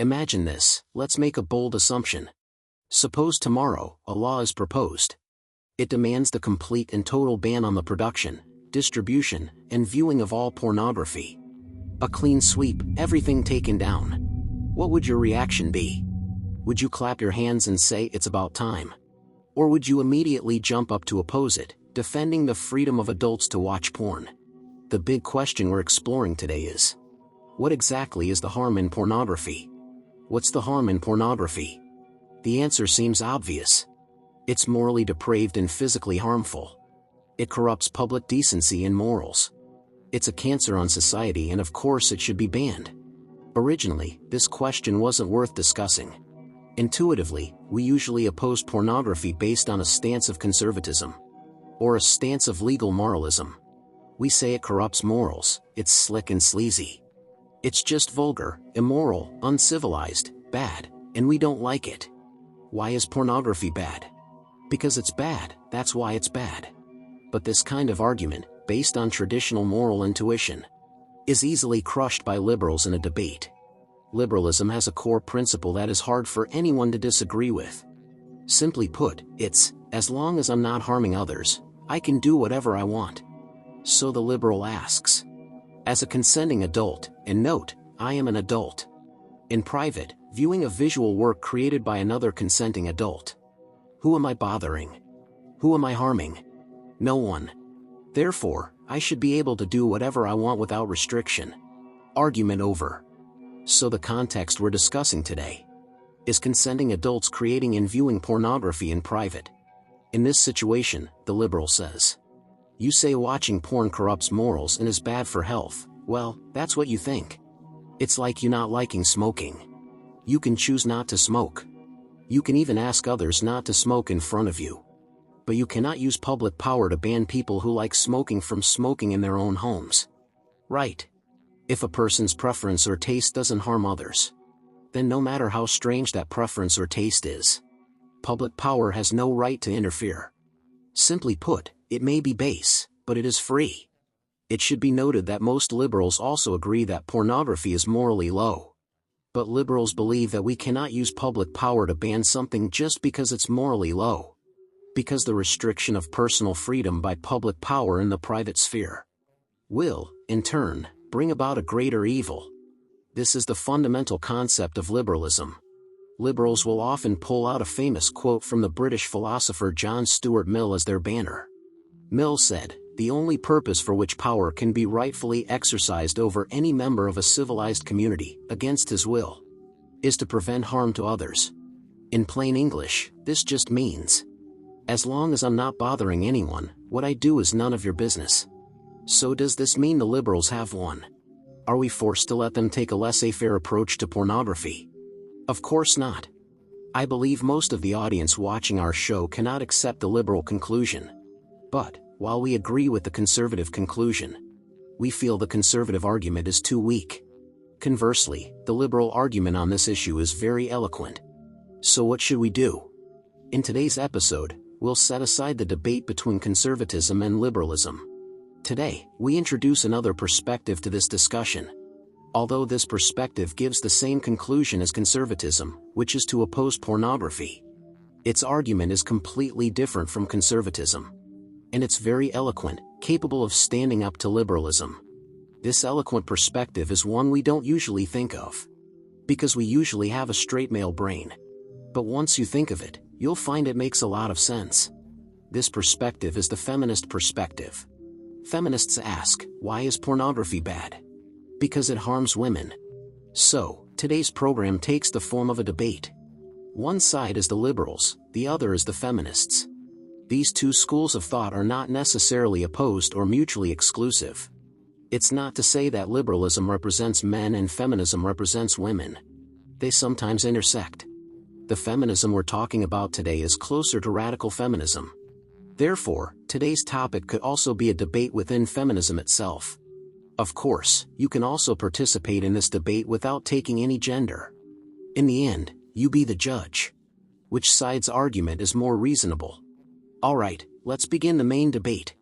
Imagine this, let's make a bold assumption. Suppose tomorrow, a law is proposed. It demands the complete and total ban on the production, distribution, and viewing of all pornography. A clean sweep, everything taken down. What would your reaction be? Would you clap your hands and say it's about time? Or would you immediately jump up to oppose it, defending the freedom of adults to watch porn? The big question we're exploring today is, what exactly is the harm in pornography? What's the harm in pornography? The answer seems obvious. It's morally depraved and physically harmful. It corrupts public decency and morals. It's a cancer on society, and of course it should be banned. Originally, this question wasn't worth discussing. Intuitively, we usually oppose pornography based on a stance of conservatism. Or a stance of legal moralism. We say it corrupts morals, it's slick and sleazy. It's just vulgar, immoral, uncivilized, bad, and we don't like it. Why is pornography bad? Because it's bad, that's why it's bad. But this kind of argument, based on traditional moral intuition, is easily crushed by liberals in a debate. Liberalism has a core principle that is hard for anyone to disagree with. Simply put, it's, as long as I'm not harming others, I can do whatever I want. So the liberal asks, as a consenting adult, and note, I am an adult, in private, viewing a visual work created by another consenting adult, who am I bothering? Who am I harming? No one. Therefore, I should be able to do whatever I want without restriction. Argument over. So the context we're discussing today is consenting adults creating and viewing pornography in private. In this situation, the liberal says, you say watching porn corrupts morals and is bad for health. Well, that's what you think. It's like you not liking smoking. You can choose not to smoke. You can even ask others not to smoke in front of you. But you cannot use public power to ban people who like smoking from smoking in their own homes. Right? If a person's preference or taste doesn't harm others, then no matter how strange that preference or taste is, public power has no right to interfere. Simply put, it may be base, but it is free. It should be noted that most liberals also agree that pornography is morally low. But liberals believe that we cannot use public power to ban something just because it's morally low. Because the restriction of personal freedom by public power in the private sphere will, in turn, bring about a greater evil. This is the fundamental concept of liberalism. Liberals will often pull out a famous quote from the British philosopher John Stuart Mill as their banner. Mill said, "The only purpose for which power can be rightfully exercised over any member of a civilized community, against his will, is to prevent harm to others." In plain English, this just means, as long as I'm not bothering anyone, what I do is none of your business. So does this mean the liberals have won? Are we forced to let them take a laissez-faire approach to pornography? Of course not. I believe most of the audience watching our show cannot accept the liberal conclusion. But, while we agree with the conservative conclusion, we feel the conservative argument is too weak. Conversely, the liberal argument on this issue is very eloquent. So what should we do? In today's episode, we'll set aside the debate between conservatism and liberalism. Today, we introduce another perspective to this discussion. Although this perspective gives the same conclusion as conservatism, which is to oppose pornography, its argument is completely different from conservatism. And it's very eloquent, capable of standing up to liberalism. This eloquent perspective is one we don't usually think of, because we usually have a straight male brain. But once you think of it, you'll find it makes a lot of sense. This perspective is the feminist perspective. Feminists ask, why is pornography bad? Because it harms women. So, today's program takes the form of a debate. One side is the liberals, the other is the feminists. These two schools of thought are not necessarily opposed or mutually exclusive. It's not to say that liberalism represents men and feminism represents women. They sometimes intersect. The feminism we're talking about today is closer to radical feminism. Therefore, today's topic could also be a debate within feminism itself. Of course, you can also participate in this debate without taking any gender. In the end, you be the judge. Which side's argument is more reasonable? Alright, let's begin the main debate.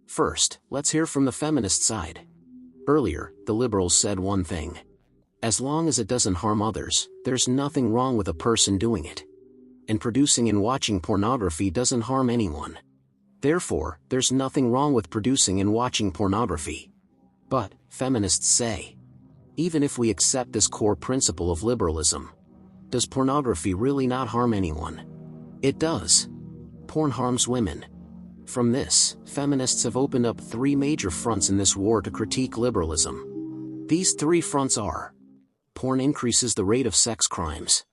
First, let's hear from the feminist side. Earlier, the liberals said one thing. As long as it doesn't harm others, there's nothing wrong with a person doing it. And producing and watching pornography doesn't harm anyone. Therefore, there's nothing wrong with producing and watching pornography. But, feminists say, even if we accept this core principle of liberalism, does pornography really not harm anyone? It does. Porn harms women. From this, feminists have opened up 3 major fronts in this war to critique liberalism. These 3 fronts are: porn increases the rate of sex crimes,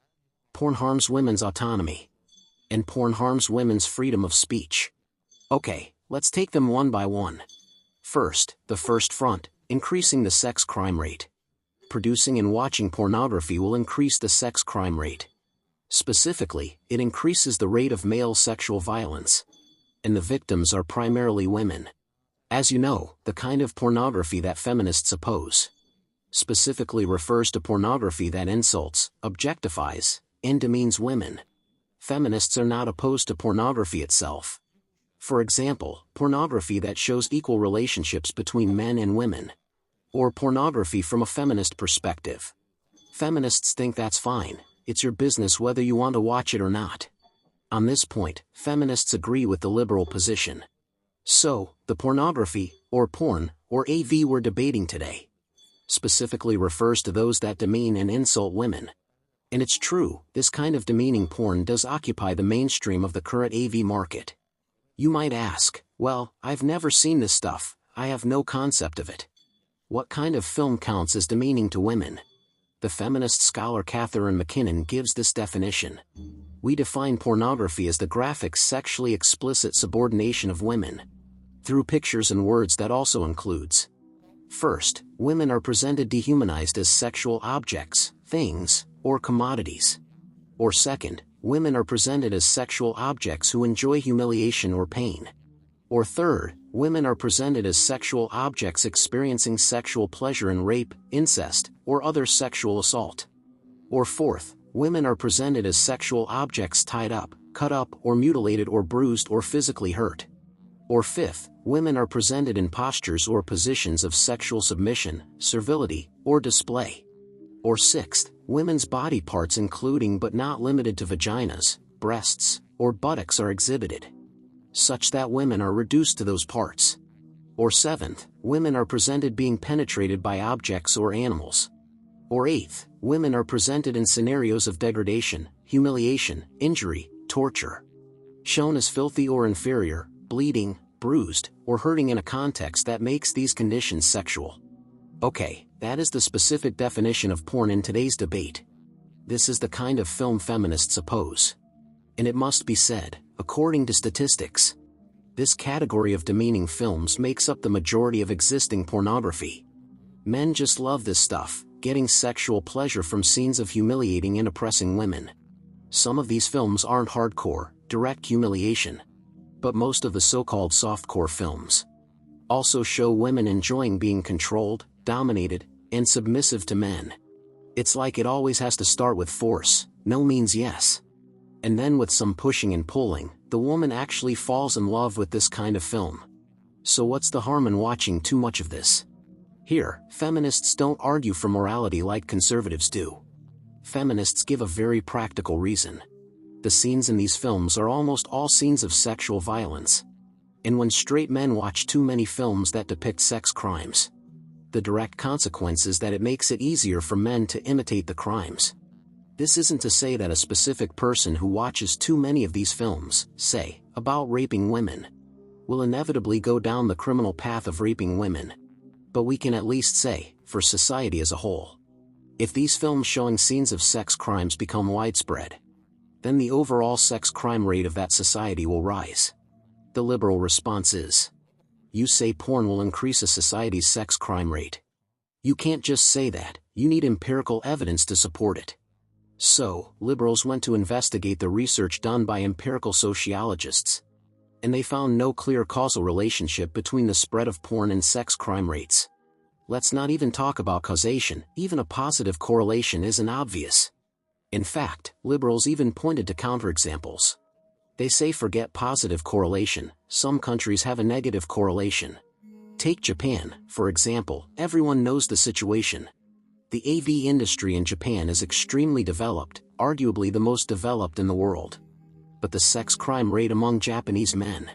porn harms women's autonomy, and porn harms women's freedom of speech. Okay, let's take them one by one. First, the first front, increasing the sex crime rate. Producing and watching pornography will increase the sex crime rate. Specifically, it increases the rate of male sexual violence. And the victims are primarily women. As you know, the kind of pornography that feminists oppose specifically refers to pornography that insults, objectifies, and demeans women. Feminists are not opposed to pornography itself. For example, pornography that shows equal relationships between men and women. Or pornography from a feminist perspective. Feminists think that's fine, it's your business whether you want to watch it or not. On this point, feminists agree with the liberal position. So, the pornography, or porn, or AV we're debating today, specifically refers to those that demean and insult women. And it's true, this kind of demeaning porn does occupy the mainstream of the current AV market. You might ask, well, I've never seen this stuff, I have no concept of it. What kind of film counts as demeaning to women? The feminist scholar Catharine MacKinnon gives this definition. We define pornography as the graphic sexually explicit subordination of women. Through pictures and words that also includes. First, women are presented dehumanized as sexual objects, things, or commodities. Or second, women are presented as sexual objects who enjoy humiliation or pain. Or third, women are presented as sexual objects experiencing sexual pleasure in rape, incest, or other sexual assault. Or fourth, women are presented as sexual objects tied up, cut up, or mutilated or bruised or physically hurt. Or fifth, women are presented in postures or positions of sexual submission, servility, or display. Or sixth, women's body parts including but not limited to vaginas, breasts, or buttocks are exhibited, such that women are reduced to those parts. Or seventh, women are presented being penetrated by objects or animals. Or eighth, women are presented in scenarios of degradation, humiliation, injury, torture, shown as filthy or inferior, bleeding, bruised, or hurting in a context that makes these conditions sexual. Okay, that is the specific definition of porn in today's debate. This is the kind of film feminists oppose. And it must be said, according to statistics, this category of demeaning films makes up the majority of existing pornography. Men just love this stuff, getting sexual pleasure from scenes of humiliating and oppressing women. Some of these films aren't hardcore, direct humiliation. But most of the so-called softcore films also show women enjoying being controlled, dominated, and submissive to men. It's like it always has to start with force, no means yes. And then with some pushing and pulling, the woman actually falls in love with this kind of film. So what's the harm in watching too much of this? Here, feminists don't argue for morality like conservatives do. Feminists give a very practical reason. The scenes in these films are almost all scenes of sexual violence. And when straight men watch too many films that depict sex crimes, the direct consequence is that it makes it easier for men to imitate the crimes. This isn't to say that a specific person who watches too many of these films, say, about raping women, will inevitably go down the criminal path of raping women. But we can at least say, for society as a whole, if these films showing scenes of sex crimes become widespread, then the overall sex crime rate of that society will rise. The liberal response is, you say porn will increase a society's sex crime rate. You can't just say that, you need empirical evidence to support it. So, liberals went to investigate the research done by empirical sociologists. And they found no clear causal relationship between the spread of porn and sex crime rates. Let's not even talk about causation, even a positive correlation isn't obvious. In fact, liberals even pointed to counterexamples. They say forget positive correlation, some countries have a negative correlation. Take Japan, for example, everyone knows the situation. The AV industry in Japan is extremely developed, arguably the most developed in the world. But the sex crime rate among Japanese men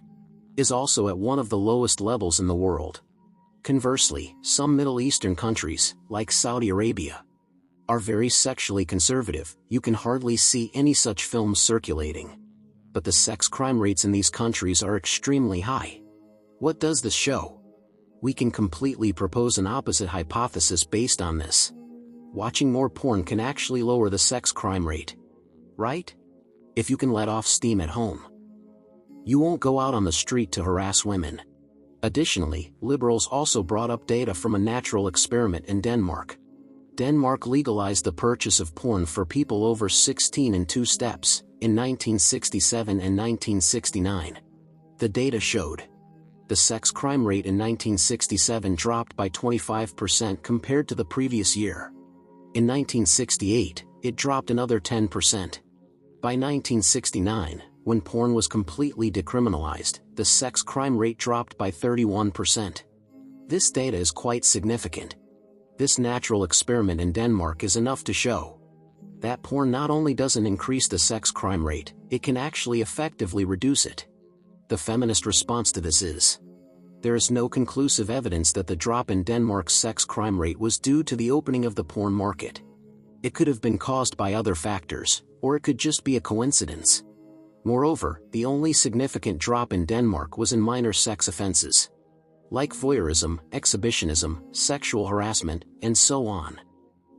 is also at one of the lowest levels in the world. Conversely, some Middle Eastern countries, like Saudi Arabia, are very sexually conservative. You can hardly see any such films circulating. But the sex crime rates in these countries are extremely high. What does this show? We can completely propose an opposite hypothesis based on this. Watching more porn can actually lower the sex crime rate. Right? If you can let off steam at home, you won't go out on the street to harass women. Additionally, liberals also brought up data from a natural experiment in Denmark. Denmark legalized the purchase of porn for people over 16 in 2 steps, in 1967 and 1969. The data showed the sex crime rate in 1967 dropped by 25% compared to the previous year. In 1968, it dropped another 10%. By 1969, when porn was completely decriminalized, the sex crime rate dropped by 31%. This data is quite significant. This natural experiment in Denmark is enough to show that porn not only doesn't increase the sex crime rate, it can actually effectively reduce it. The feminist response to this is, there is no conclusive evidence that the drop in Denmark's sex crime rate was due to the opening of the porn market. It could have been caused by other factors, or it could just be a coincidence. Moreover, the only significant drop in Denmark was in minor sex offenses, like voyeurism, exhibitionism, sexual harassment, and so on.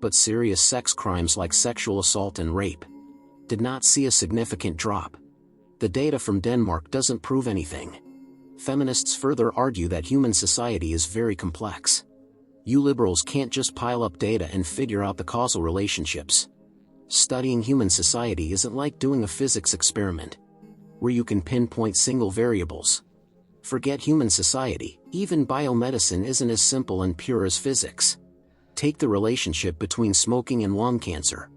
But serious sex crimes like sexual assault and rape did not see a significant drop. The data from Denmark doesn't prove anything. Feminists further argue that human society is very complex. You liberals can't just pile up data and figure out the causal relationships. Studying human society isn't like doing a physics experiment, where you can pinpoint single variables. Forget human society, even biomedicine isn't as simple and pure as physics. Take the relationship between smoking and lung cancer.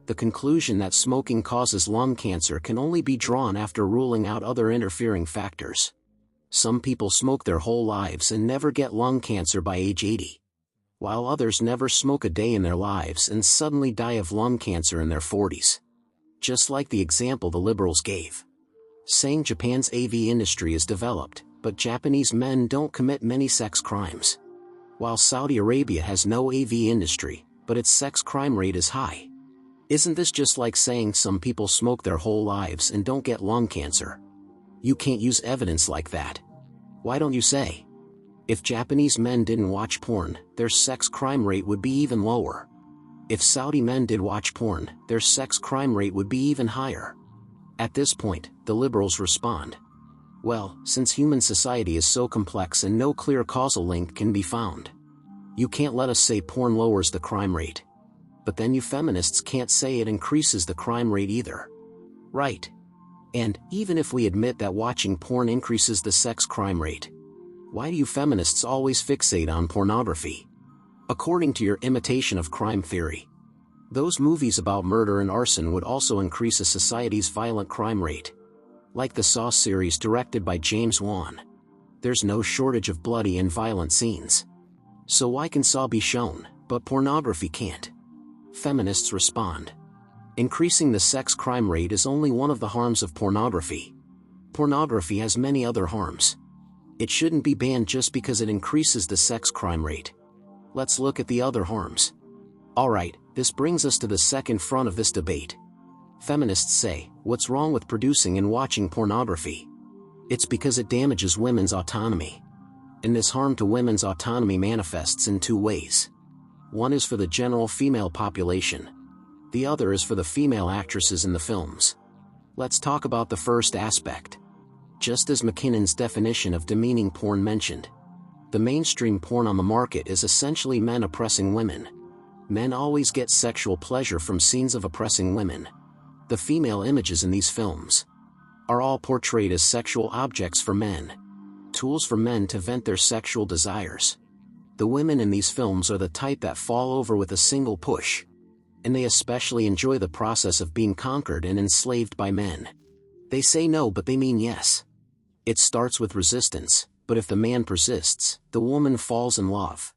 The conclusion that smoking causes lung cancer can only be drawn after ruling out other interfering factors. Some people smoke their whole lives and never get lung cancer by age 80, while others never smoke a day in their lives and suddenly die of lung cancer in their 40s. Just like the example the liberals gave, saying Japan's AV industry is developed, but Japanese men don't commit many sex crimes, while Saudi Arabia has no AV industry, but its sex crime rate is high. Isn't this just like saying some people smoke their whole lives and don't get lung cancer? You can't use evidence like that. Why don't you say, if Japanese men didn't watch porn, their sex crime rate would be even lower. If Saudi men did watch porn, their sex crime rate would be even higher. At this point, the liberals respond, well, since human society is so complex and no clear causal link can be found, you can't let us say porn lowers the crime rate. But then you feminists can't say it increases the crime rate either. Right? And, even if we admit that watching porn increases the sex crime rate, why do you feminists always fixate on pornography? According to your imitation of crime theory, those movies about murder and arson would also increase a society's violent crime rate. Like the Saw series directed by James Wan. There's no shortage of bloody and violent scenes. So why can Saw be shown, but pornography can't? Feminists respond, increasing the sex crime rate is only one of the harms of pornography. Pornography has many other harms. It shouldn't be banned just because it increases the sex crime rate. Let's look at the other harms. Alright, this brings us to the second front of this debate. Feminists say, what's wrong with producing and watching pornography? It's because it damages women's autonomy. And this harm to women's autonomy manifests in 2 ways. One is for the general female population. The other is for the female actresses in the films. Let's talk about the first aspect. Just as MacKinnon's definition of demeaning porn mentioned, the mainstream porn on the market is essentially men oppressing women. Men always get sexual pleasure from scenes of oppressing women. The female images in these films are all portrayed as sexual objects for men, tools for men to vent their sexual desires. The women in these films are the type that fall over with a single push, and they especially enjoy the process of being conquered and enslaved by men. They say no, but they mean yes. It starts with resistance, but if the man persists, the woman falls in love.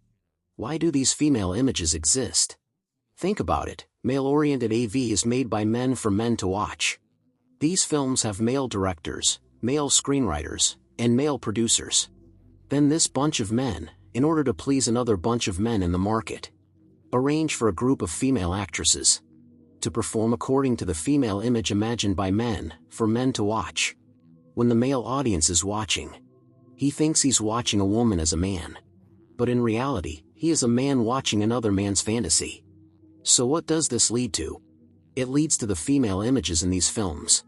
Why do these female images exist? Think about it, male-oriented AV is made by men for men to watch. These films have male directors, male screenwriters, and male producers. Then this bunch of men, in order to please another bunch of men in the market, arrange for a group of female actresses to perform according to the female image imagined by men, for men to watch. When the male audience is watching, he thinks he's watching a woman as a man. But in reality, he is a man watching another man's fantasy. So what does this lead to? It leads to the female images in these films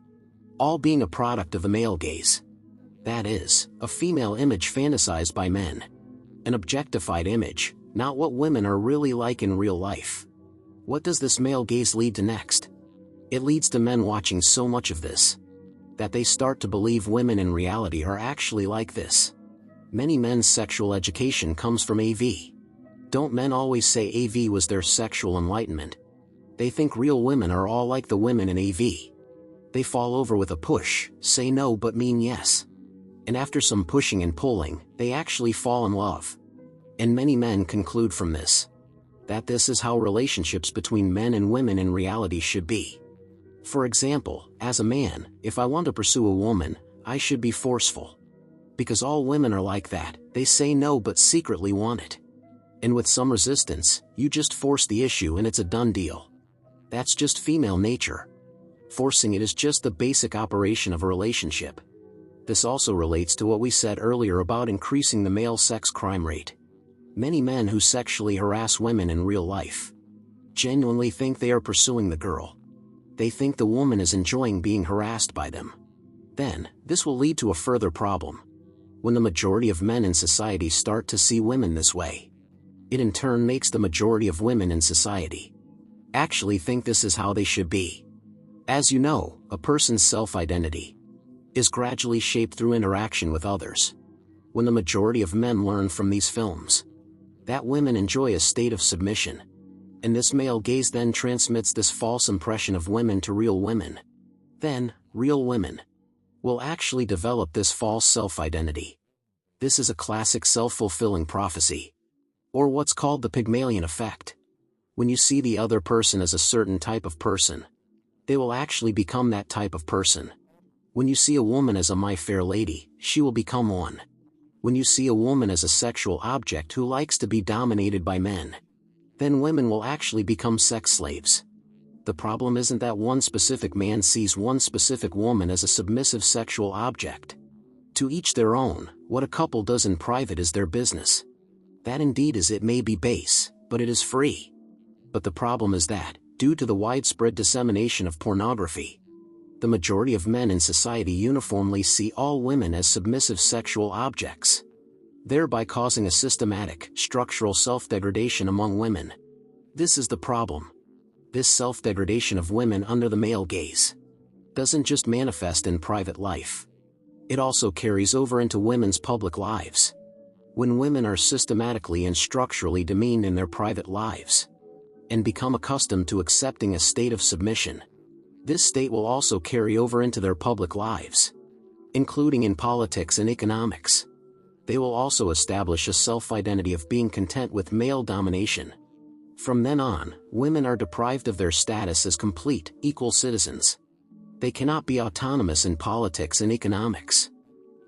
all being a product of the male gaze. That is, a female image fantasized by men. An objectified image, not what women are really like in real life. What does this male gaze lead to next? It leads to men watching so much of this that they start to believe women in reality are actually like this. Many men's sexual education comes from AV. Don't men always say AV was their sexual enlightenment? They think real women are all like the women in AV. They fall over with a push, say no but mean yes. And after some pushing and pulling, they actually fall in love. And many men conclude from this that this is how relationships between men and women in reality should be. For example, as a man, if I want to pursue a woman, I should be forceful. Because all women are like that, they say no but secretly want it. And with some resistance, you just force the issue and it's a done deal. That's just female nature. Forcing it is just the basic operation of a relationship. This also relates to what we said earlier about increasing the male sex crime rate. Many men who sexually harass women in real life genuinely think they are pursuing the girl. They think the woman is enjoying being harassed by them. Then, this will lead to a further problem. When the majority of men in society start to see women this way, it in turn makes the majority of women in society actually think this is how they should be. As you know, a person's self-identity is gradually shaped through interaction with others. When the majority of men learn from these films that women enjoy a state of submission, and this male gaze then transmits this false impression of women to real women, then, real women will actually develop this false self-identity. This is a classic self-fulfilling prophecy, or what's called the Pygmalion effect. When you see the other person as a certain type of person, they will actually become that type of person. When you see a woman as a my fair lady, she will become one. When you see a woman as a sexual object who likes to be dominated by men, then women will actually become sex slaves. The problem isn't that one specific man sees one specific woman as a submissive sexual object. To each their own, what a couple does in private is their business. That indeed is, it may be base, but it is free. But the problem is that, due to the widespread dissemination of pornography, the majority of men in society uniformly see all women as submissive sexual objects, thereby causing a systematic, structural self-degradation among women. This is the problem. This self-degradation of women under the male gaze doesn't just manifest in private life. It also carries over into women's public lives. When women are systematically and structurally demeaned in their private lives, and become accustomed to accepting a state of submission, this state will also carry over into their public lives, including in politics and economics. They will also establish a self-identity of being content with male domination. From then on, women are deprived of their status as complete, equal citizens. They cannot be autonomous in politics and economics.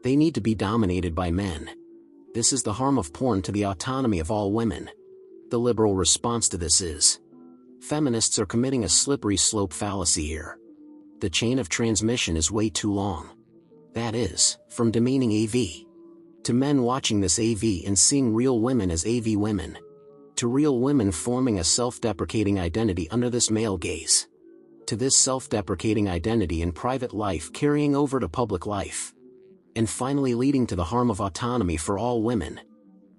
They need to be dominated by men. This is the harm of porn to the autonomy of all women. The liberal response to this is, feminists are committing a slippery slope fallacy here. The chain of transmission is way too long. That is, from demeaning AV, to men watching this AV and seeing real women as AV women, to real women forming a self-deprecating identity under this male gaze, to this self-deprecating identity in private life carrying over to public life, and finally leading to the harm of autonomy for all women.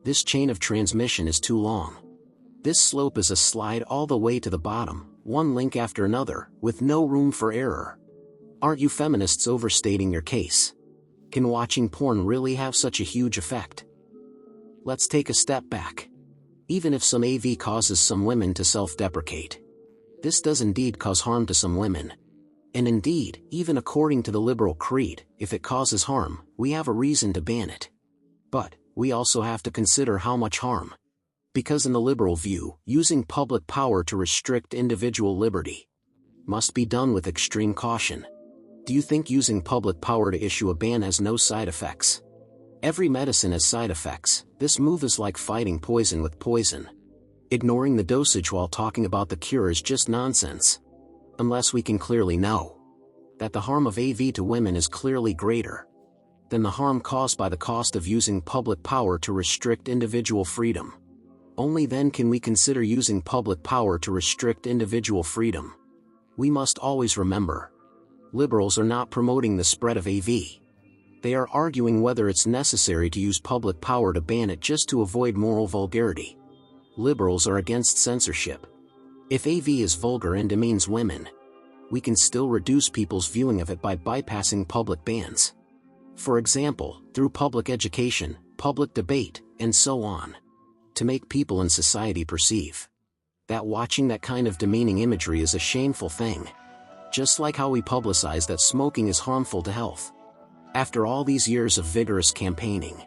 This chain of transmission is too long. This slope is a slide all the way to the bottom, one link after another, with no room for error. Aren't you feminists overstating your case? Can watching porn really have such a huge effect? Let's take a step back. Even if some AV causes some women to self-deprecate, this does indeed cause harm to some women. And indeed, even according to the liberal creed, if it causes harm, we have a reason to ban it. But we also have to consider how much harm. Because in the liberal view, using public power to restrict individual liberty must be done with extreme caution. Do you think using public power to issue a ban has no side effects? Every medicine has side effects. This move is like fighting poison with poison. Ignoring the dosage while talking about the cure is just nonsense. Unless we can clearly know that the harm of AV to women is clearly greater than the harm caused by the cost of using public power to restrict individual freedom. Only then can we consider using public power to restrict individual freedom. We must always remember, liberals are not promoting the spread of AV. They are arguing whether it's necessary to use public power to ban it just to avoid moral vulgarity. Liberals are against censorship. If AV is vulgar and demeans women, we can still reduce people's viewing of it by bypassing public bans. For example, through public education, public debate, and so on, to make people in society perceive that watching that kind of demeaning imagery is a shameful thing. Just like how we publicize that smoking is harmful to health. After all these years of vigorous campaigning,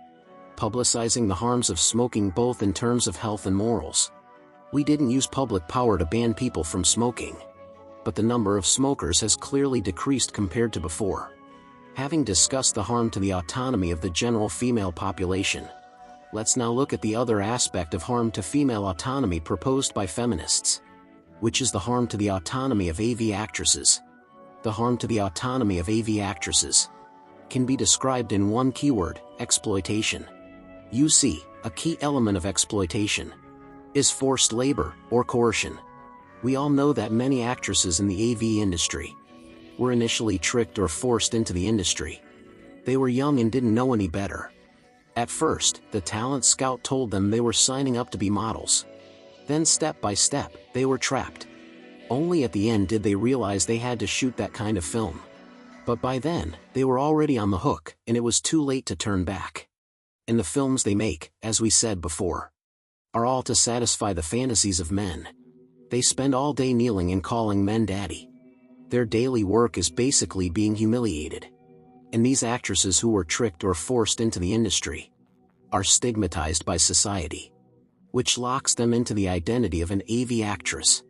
publicizing the harms of smoking both in terms of health and morals, we didn't use public power to ban people from smoking. But the number of smokers has clearly decreased compared to before. Having discussed the harm to the autonomy of the general female population, let's now look at the other aspect of harm to female autonomy proposed by feminists, which is the harm to the autonomy of AV actresses. The harm to the autonomy of AV actresses can be described in one keyword: exploitation. You see, a key element of exploitation is forced labor or coercion. We all know that many actresses in the AV industry were initially tricked or forced into the industry. They were young and didn't know any better. At first, the talent scout told them they were signing up to be models. Then step by step, they were trapped. Only at the end did they realize they had to shoot that kind of film. But by then, they were already on the hook, and it was too late to turn back. And the films they make, as we said before, are all to satisfy the fantasies of men. They spend all day kneeling and calling men daddy. Their daily work is basically being humiliated. And these actresses who were tricked or forced into the industry are stigmatized by society, which locks them into the identity of an AV actress.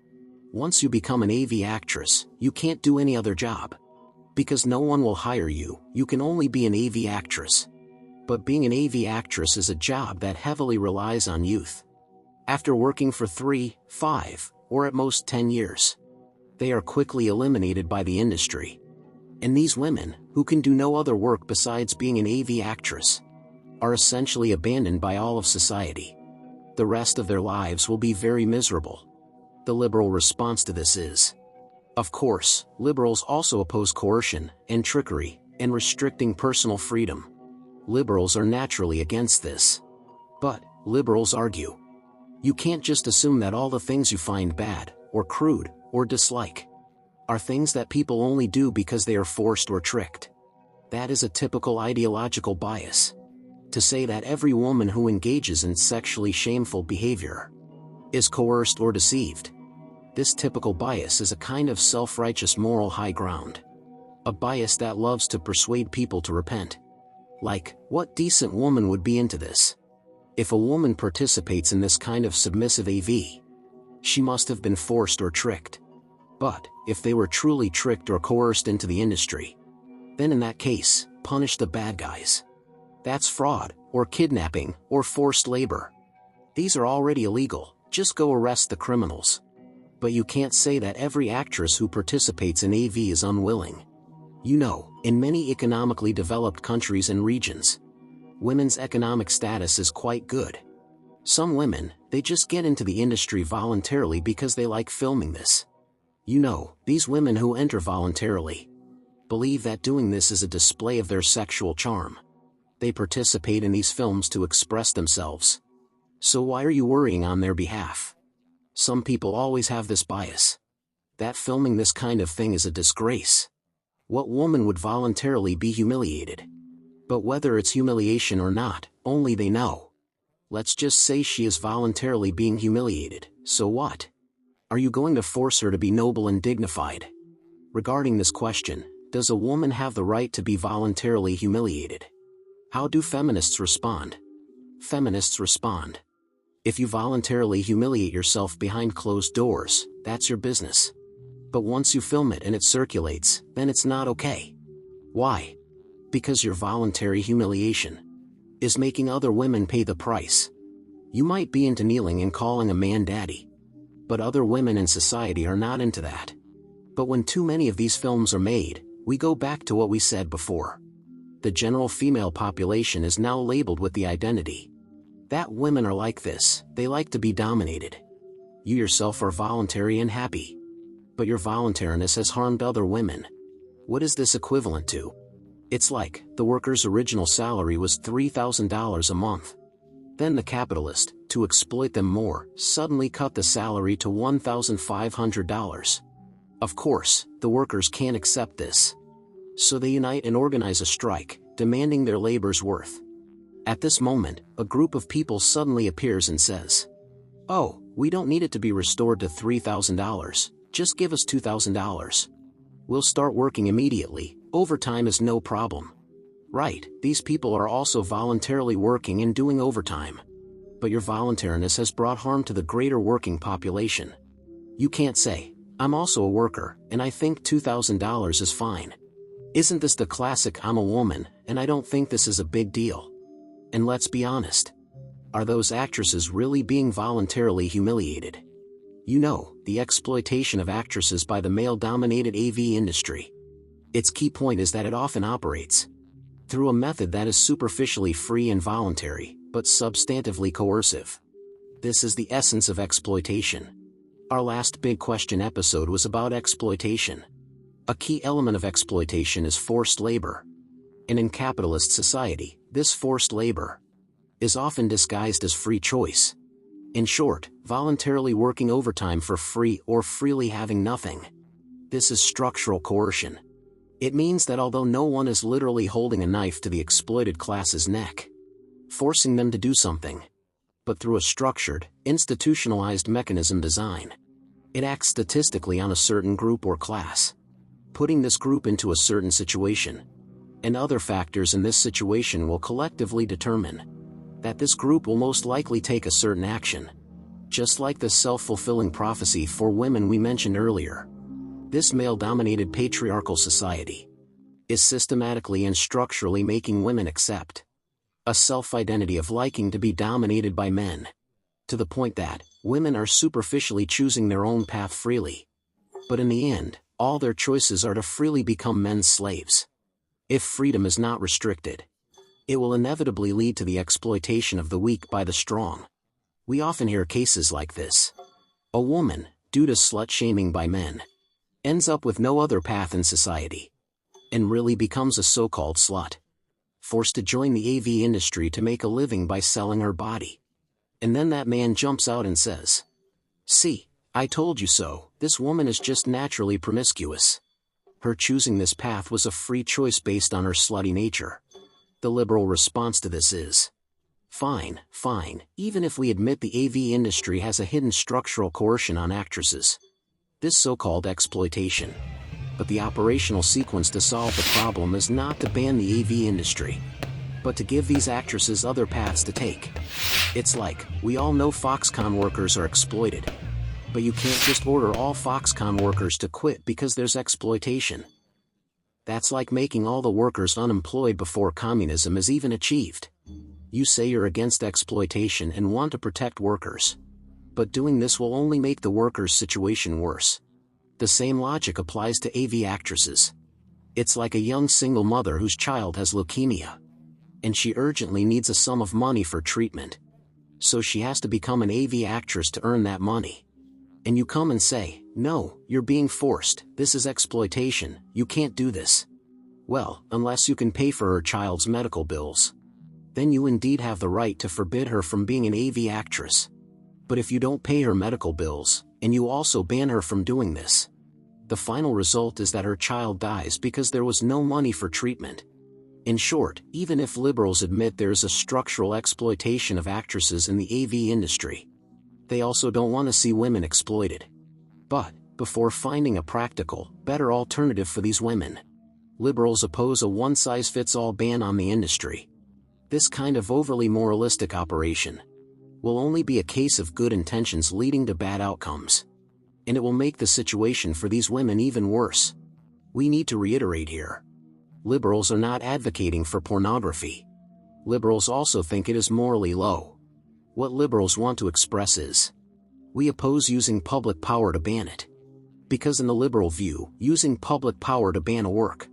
Once you become an AV actress, you can't do any other job. Because no one will hire you, you can only be an AV actress. But being an AV actress is a job that heavily relies on youth. After working for 3, 5, or at most 10 years, they are quickly eliminated by the industry. And these women, who can do no other work besides being an AV actress, are essentially abandoned by all of society. The rest of their lives will be very miserable. The liberal response to this is, of course, liberals also oppose coercion and trickery and restricting personal freedom. Liberals are naturally against this. But, liberals argue, you can't just assume that all the things you find bad, or crude, or dislike, are things that people only do because they are forced or tricked. That is a typical ideological bias. To say that every woman who engages in sexually shameful behavior is coerced or deceived. This typical bias is a kind of self-righteous moral high ground. A bias that loves to persuade people to repent. Like, what decent woman would be into this? If a woman participates in this kind of submissive AV, she must have been forced or tricked. But, if they were truly tricked or coerced into the industry, then in that case, punish the bad guys. That's fraud, or kidnapping, or forced labor. These are already illegal, just go arrest the criminals. But you can't say that every actress who participates in AV is unwilling. You know, in many economically developed countries and regions, women's economic status is quite good. Some women, they just get into the industry voluntarily because they like filming this. You know, these women who enter voluntarily believe that doing this is a display of their sexual charm. They participate in these films to express themselves. So why are you worrying on their behalf? Some people always have this bias that filming this kind of thing is a disgrace. What woman would voluntarily be humiliated? But whether it's humiliation or not, only they know. Let's just say she is voluntarily being humiliated, so what? Are you going to force her to be noble and dignified? Regarding this question, does a woman have the right to be voluntarily humiliated? How do feminists respond? Feminists respond, If you voluntarily humiliate yourself behind closed doors, that's your business. But once you film it and it circulates, then it's not okay. Why? Because your voluntary humiliation is making other women pay the price. You might be into kneeling and calling a man daddy, but other women in society are not into that. But when too many of these films are made, we go back to what we said before. The general female population is now labeled with the identity that women are like this, they like to be dominated. You yourself are voluntary and happy, but your voluntariness has harmed other women. What is this equivalent to? It's like, the worker's original salary was $3,000 a month. Then the capitalist, to exploit them more, suddenly cut the salary to $1,500. Of course, the workers can't accept this. So they unite and organize a strike, demanding their labor's worth. At this moment, a group of people suddenly appears and says, "Oh, we don't need it to be restored to $3,000, just give us $2,000. We'll start working immediately, overtime is no problem." Right, these people are also voluntarily working and doing overtime. But your voluntariness has brought harm to the greater working population. You can't say, "I'm also a worker, and I think $2,000 is fine." Isn't this the classic "I'm a woman, and I don't think this is a big deal"? And let's be honest. Are those actresses really being voluntarily humiliated? You know, the exploitation of actresses by the male-dominated AV industry. Its key point is that it often operates through a method that is superficially free and voluntary, but substantively coercive. This is the essence of exploitation. Our last Big Question episode was about exploitation. A key element of exploitation is forced labor. And in capitalist society, this forced labor is often disguised as free choice. In short, voluntarily working overtime for free or freely having nothing. This is structural coercion. It means that although no one is literally holding a knife to the exploited class's neck, forcing them to do something, but through a structured, institutionalized mechanism design, it acts statistically on a certain group or class, putting this group into a certain situation. And other factors in this situation will collectively determine that this group will most likely take a certain action. Just like the self-fulfilling prophecy for women we mentioned earlier. This male-dominated patriarchal society is systematically and structurally making women accept a self-identity of liking to be dominated by men, to the point that women are superficially choosing their own path freely. But in the end, all their choices are to freely become men's slaves. If freedom is not restricted, it will inevitably lead to the exploitation of the weak by the strong. We often hear cases like this. A woman, due to slut-shaming by men, ends up with no other path in society, and really becomes a so-called slut, forced to join the AV industry to make a living by selling her body. And then that man jumps out and says, "See, I told you so, this woman is just naturally promiscuous. Her choosing this path was a free choice based on her slutty nature." The liberal response to this is, fine, even if we admit the AV industry has a hidden structural coercion on actresses. This so-called exploitation. But the operational sequence to solve the problem is not to ban the AV industry, but to give these actresses other paths to take. It's like, we all know Foxconn workers are exploited, but you can't just order all Foxconn workers to quit because there's exploitation. That's like making all the workers unemployed before communism is even achieved. You say you're against exploitation and want to protect workers, but doing this will only make the workers' situation worse. The same logic applies to AV actresses. It's like a young single mother whose child has leukemia, and she urgently needs a sum of money for treatment. So she has to become an AV actress to earn that money. And you come and say, "No, you're being forced, this is exploitation, you can't do this." Well, unless you can pay for her child's medical bills, then you indeed have the right to forbid her from being an AV actress. But if you don't pay her medical bills, and you also ban her from doing this, the final result is that her child dies because there was no money for treatment. In short, even if liberals admit there is a structural exploitation of actresses in the AV industry, they also don't want to see women exploited. But, before finding a practical, better alternative for these women, liberals oppose a one-size-fits-all ban on the industry. This kind of overly moralistic operation will only be a case of good intentions leading to bad outcomes. And it will make the situation for these women even worse. We need to reiterate here. Liberals are not advocating for pornography. Liberals also think it is morally low. What liberals want to express is, we oppose using public power to ban it. Because in the liberal view, using public power to ban a work,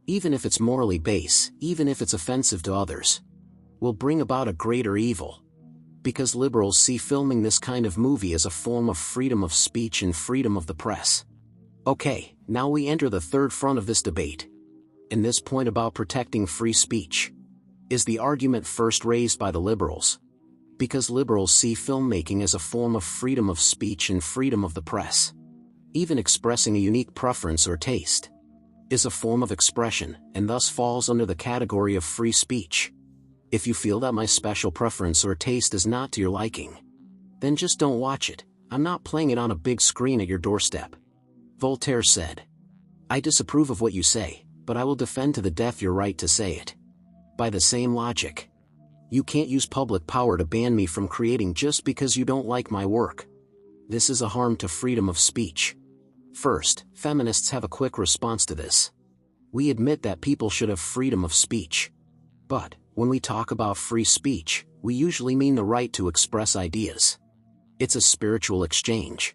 even if it's morally base, even if it's offensive to others, will bring about a greater evil. Because liberals see filming this kind of movie as a form of freedom of speech and freedom of the press. Okay, now we enter the third front of this debate. And this point about protecting free speech is the argument first raised by the liberals. Because liberals see filmmaking as a form of freedom of speech and freedom of the press. Even expressing a unique preference or taste is a form of expression, and thus falls under the category of free speech. If you feel that my special preference or taste is not to your liking, then just don't watch it. I'm not playing it on a big screen at your doorstep. Voltaire said, I disapprove of what you say, but I will defend to the death your right to say it. By the same logic, you can't use public power to ban me from creating just because you don't like my work. This is a harm to freedom of speech. First, feminists have a quick response to this. We admit that people should have freedom of speech. But, when we talk about free speech, we usually mean the right to express ideas. It's a spiritual exchange.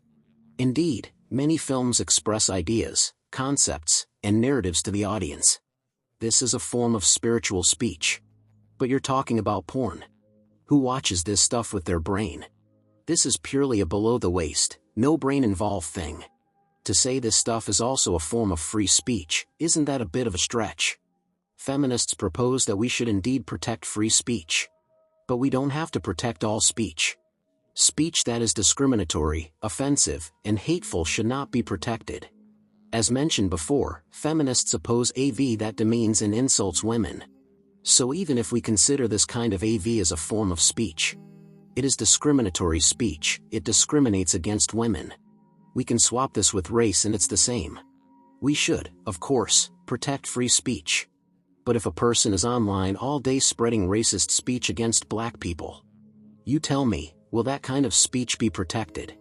Indeed, many films express ideas, concepts, and narratives to the audience. This is a form of spiritual speech. But you're talking about porn. Who watches this stuff with their brain? This is purely a below-the-waist, no brain-involved thing. To say this stuff is also a form of free speech, isn't that a bit of a stretch? Feminists propose that we should indeed protect free speech. But we don't have to protect all speech. Speech that is discriminatory, offensive, and hateful should not be protected. As mentioned before, feminists oppose AV that demeans and insults women. So even if we consider this kind of AV as a form of speech, it is discriminatory speech, it discriminates against women. We can swap this with race and it's the same. We should, of course, protect free speech. But if a person is online all day spreading racist speech against black people, you tell me, will that kind of speech be protected?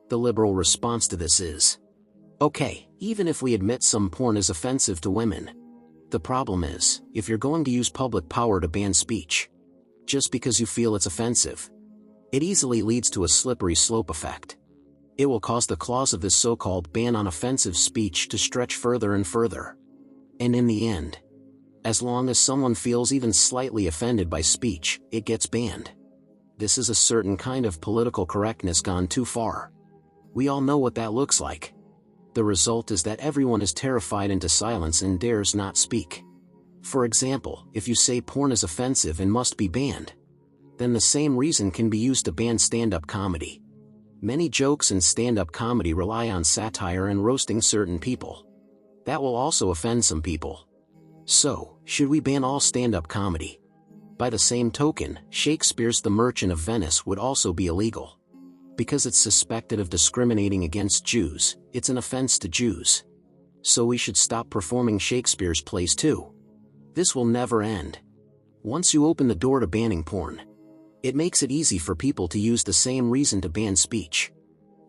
The liberal response to this is, okay, even if we admit some porn is offensive to women, the problem is, if you're going to use public power to ban speech, just because you feel it's offensive, it easily leads to a slippery slope effect. It will cause the clause of this so-called ban on offensive speech to stretch further and further. And in the end, as long as someone feels even slightly offended by speech, it gets banned. This is a certain kind of political correctness gone too far. We all know what that looks like. The result is that everyone is terrified into silence and dares not speak. For example, if you say porn is offensive and must be banned, then the same reason can be used to ban stand-up comedy. Many jokes in stand-up comedy rely on satire and roasting certain people. That will also offend some people. So, should we ban all stand-up comedy? By the same token, Shakespeare's The Merchant of Venice would also be illegal. Because it's suspected of discriminating against Jews, it's an offense to Jews. So we should stop performing Shakespeare's plays too. This will never end. Once you open the door to banning porn, it makes it easy for people to use the same reason to ban speech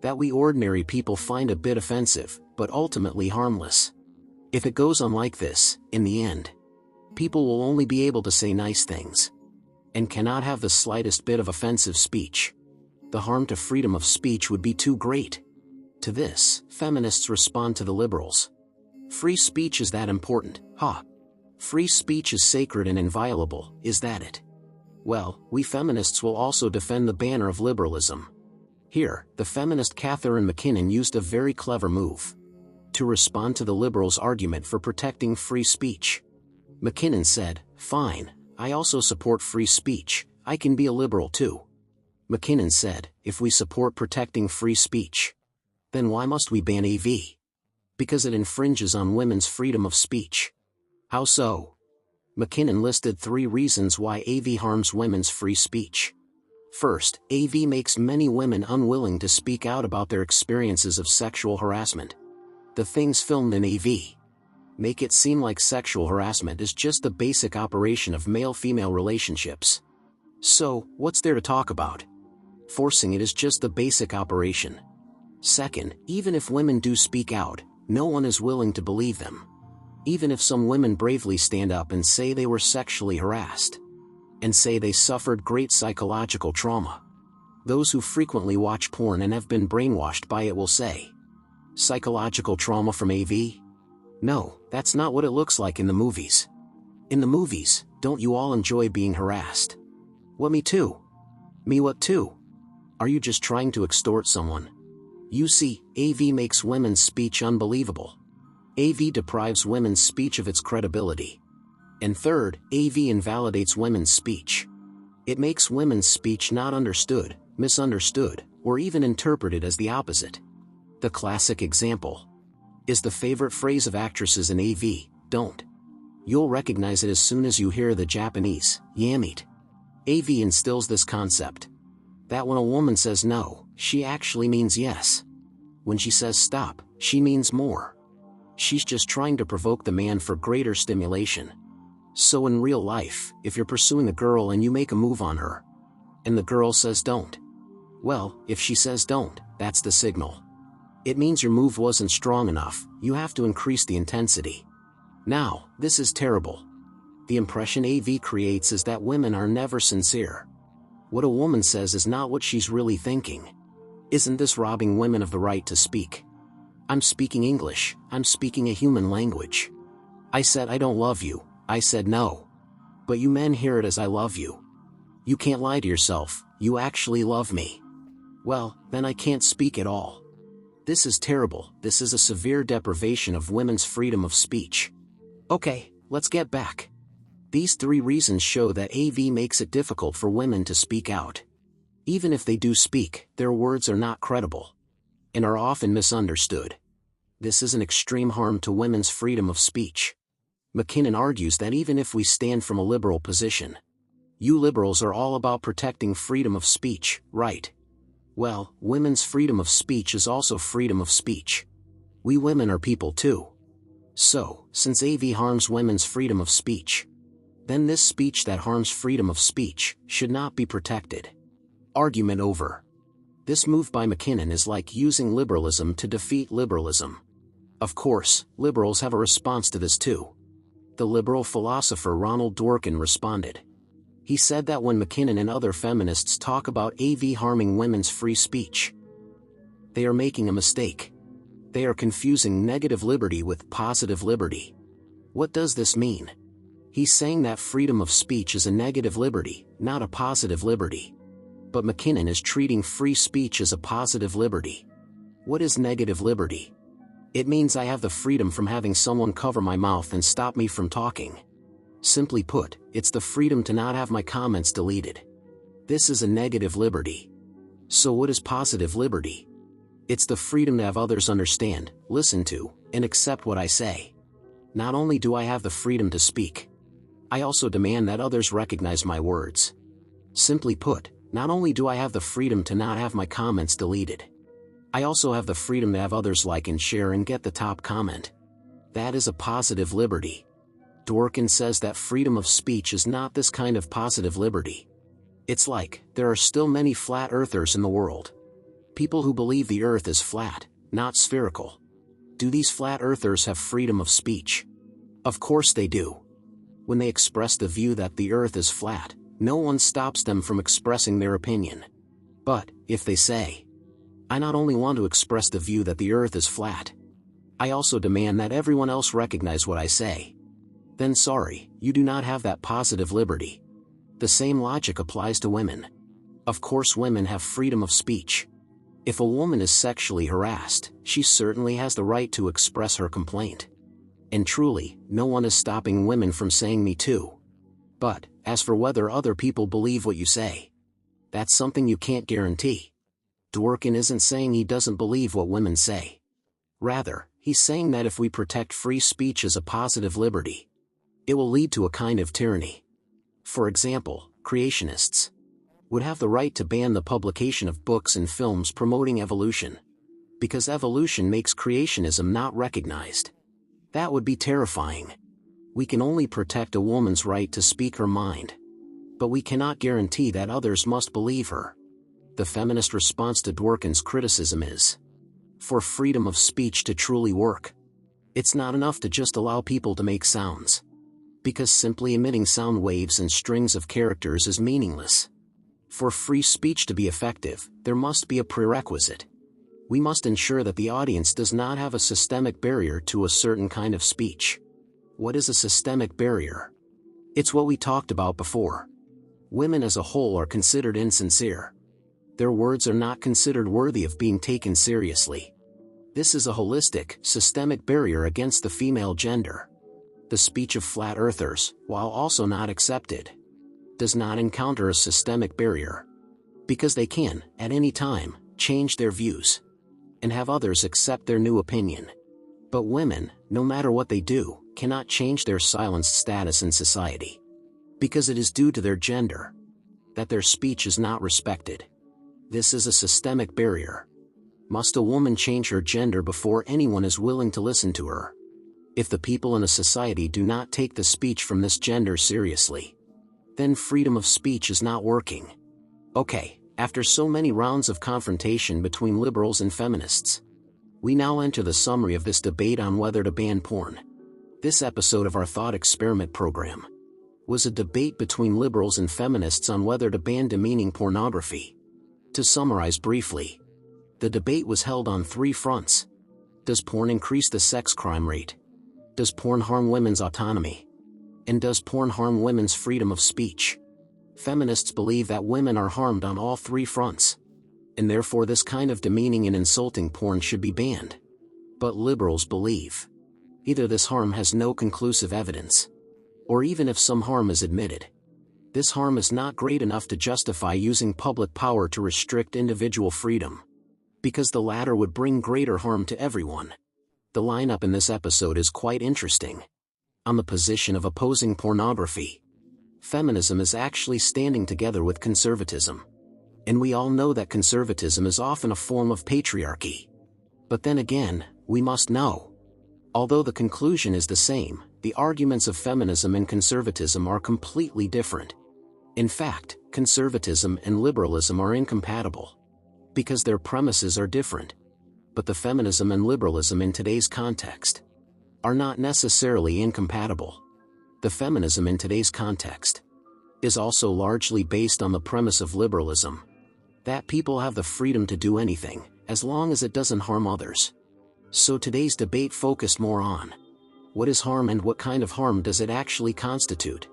that we ordinary people find a bit offensive, but ultimately harmless. If it goes on like this, in the end, people will only be able to say nice things and cannot have the slightest bit of offensive speech. The harm to freedom of speech would be too great. To this, feminists respond to the liberals. Free speech is that important, huh? Free speech is sacred and inviolable, is that it? Well, we feminists will also defend the banner of liberalism. Here, the feminist Catharine MacKinnon used a very clever move to respond to the liberals' argument for protecting free speech. MacKinnon said, fine, I also support free speech, I can be a liberal too. MacKinnon said, if we support protecting free speech, then why must we ban AV? Because it infringes on women's freedom of speech. How so? MacKinnon listed 3 reasons why AV harms women's free speech. First, AV makes many women unwilling to speak out about their experiences of sexual harassment. The things filmed in AV make it seem like sexual harassment is just the basic operation of male-female relationships. So, what's there to talk about? Forcing it is just the basic operation. Second, even if women do speak out, no one is willing to believe them. Even if some women bravely stand up and say they were sexually harassed, and say they suffered great psychological trauma, those who frequently watch porn and have been brainwashed by it will say, psychological trauma from AV? No, that's not what it looks like in the movies. In the movies, don't you all enjoy being harassed? What, me too? Me what too? Are you just trying to extort someone? You see, AV makes women's speech unbelievable. AV deprives women's speech of its credibility. And third, AV invalidates women's speech. It makes women's speech not understood, misunderstood, or even interpreted as the opposite. The classic example is the favorite phrase of actresses in AV, don't. You'll recognize it as soon as you hear the Japanese, yammeet. AV instills this concept, that when a woman says no, she actually means yes. When she says stop, she means more. She's just trying to provoke the man for greater stimulation. So in real life, if you're pursuing a girl and you make a move on her, and the girl says don't, well, if she says don't, that's the signal. It means your move wasn't strong enough, you have to increase the intensity. Now, this is terrible. The impression AV creates is that women are never sincere. What a woman says is not what she's really thinking. Isn't this robbing women of the right to speak? I'm speaking English, I'm speaking a human language. I said I don't love you, I said no. But you men hear it as I love you. You can't lie to yourself, you actually love me. Well, then I can't speak at all. This is terrible, this is a severe deprivation of women's freedom of speech. Okay, let's get back. These 3 reasons show that AV makes it difficult for women to speak out. Even if they do speak, their words are not credible, and are often misunderstood. This is an extreme harm to women's freedom of speech. MacKinnon argues that even if we stand from a liberal position, you liberals are all about protecting freedom of speech, right? Well, women's freedom of speech is also freedom of speech. We women are people too. So, since AV harms women's freedom of speech, then this speech that harms freedom of speech should not be protected. Argument over. This move by MacKinnon is like using liberalism to defeat liberalism. Of course, liberals have a response to this too. The liberal philosopher Ronald Dworkin responded. He said that when MacKinnon and other feminists talk about AV harming women's free speech, they are making a mistake. They are confusing negative liberty with positive liberty. What does this mean? He's saying that freedom of speech is a negative liberty, not a positive liberty. But MacKinnon is treating free speech as a positive liberty. What is negative liberty? It means I have the freedom from having someone cover my mouth and stop me from talking. Simply put, it's the freedom to not have my comments deleted. This is a negative liberty. So what is positive liberty? It's the freedom to have others understand, listen to, and accept what I say. Not only do I have the freedom to speak, I also demand that others recognize my words. Simply put, not only do I have the freedom to not have my comments deleted, I also have the freedom to have others like and share and get the top comment. That is a positive liberty. Dworkin says that freedom of speech is not this kind of positive liberty. It's like, there are still many flat earthers in the world. People who believe the earth is flat, not spherical. Do these flat earthers have freedom of speech? Of course they do. When they express the view that the earth is flat, no one stops them from expressing their opinion. But, if they say, I not only want to express the view that the earth is flat, I also demand that everyone else recognize what I say, then sorry, you do not have that positive liberty. The same logic applies to women. Of course women have freedom of speech. If a woman is sexually harassed, she certainly has the right to express her complaint. And truly, no one is stopping women from saying me too. But, as for whether other people believe what you say, that's something you can't guarantee. Dworkin isn't saying he doesn't believe what women say. Rather, he's saying that if we protect free speech as a positive liberty, it will lead to a kind of tyranny. For example, creationists would have the right to ban the publication of books and films promoting evolution, because evolution makes creationism not recognized. That would be terrifying. We can only protect a woman's right to speak her mind, but we cannot guarantee that others must believe her. The feminist response to Dworkin's criticism is, for freedom of speech to truly work, it's not enough to just allow people to make sounds. Because simply emitting sound waves and strings of characters is meaningless. For free speech to be effective, there must be a prerequisite. We must ensure that the audience does not have a systemic barrier to a certain kind of speech. What is a systemic barrier? It's what we talked about before. Women as a whole are considered insincere. Their words are not considered worthy of being taken seriously. This is a holistic, systemic barrier against the female gender. The speech of flat earthers, while also not accepted, does not encounter a systemic barrier. Because they can, at any time, change their views and have others accept their new opinion. But women, no matter what they do, cannot change their silenced status in society. Because it is due to their gender that their speech is not respected. This is a systemic barrier. Must a woman change her gender before anyone is willing to listen to her? If the people in a society do not take the speech from this gender seriously, then freedom of speech is not working. Okay, after so many rounds of confrontation between liberals and feminists, we now enter the summary of this debate on whether to ban porn. This episode of our thought experiment program was a debate between liberals and feminists on whether to ban demeaning pornography. To summarize briefly, the debate was held on three fronts. Does porn increase the sex crime rate? Does porn harm women's autonomy? And does porn harm women's freedom of speech? Feminists believe that women are harmed on all three fronts, and therefore this kind of demeaning and insulting porn should be banned. But liberals believe either this harm has no conclusive evidence, or even if some harm is admitted, this harm is not great enough to justify using public power to restrict individual freedom, because the latter would bring greater harm to everyone. The lineup in this episode is quite interesting. On the position of opposing pornography, feminism is actually standing together with conservatism. And we all know that conservatism is often a form of patriarchy. But then again, we must know, although the conclusion is the same, the arguments of feminism and conservatism are completely different. In fact, conservatism and liberalism are incompatible, because their premises are different. But the feminism and liberalism in today's context are not necessarily incompatible. The feminism in today's context is also largely based on the premise of liberalism, that people have the freedom to do anything, as long as it doesn't harm others. So today's debate focused more on what is harm and what kind of harm does it actually constitute.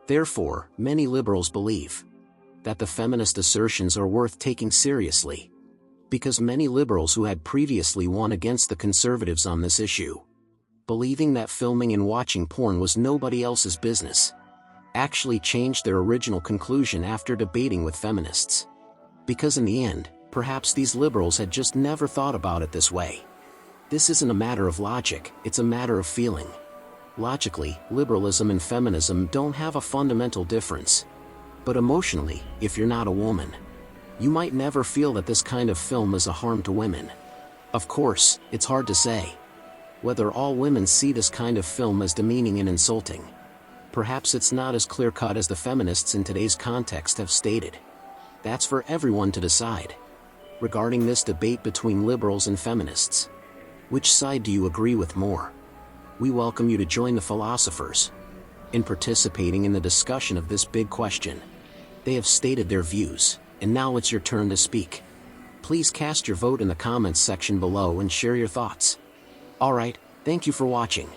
Therefore, many liberals believe that the feminist assertions are worth taking seriously, because many liberals who had previously won against the conservatives on this issue, believing that filming and watching porn was nobody else's business, actually changed their original conclusion after debating with feminists. Because in the end, perhaps these liberals had just never thought about it this way. This isn't a matter of logic, it's a matter of feeling. Logically, liberalism and feminism don't have a fundamental difference. But emotionally, if you're not a woman, you might never feel that this kind of film is a harm to women. Of course, it's hard to say whether all women see this kind of film as demeaning and insulting. Perhaps it's not as clear-cut as the feminists in today's context have stated. That's for everyone to decide. Regarding this debate between liberals and feminists, which side do you agree with more? We welcome you to join the philosophers in participating in the discussion of this big question. They have stated their views, and now it's your turn to speak. Please cast your vote in the comments section below and share your thoughts. Alright, thank you for watching.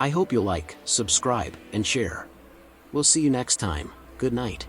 I hope you'll like, subscribe, and share. We'll see you next time. Good night.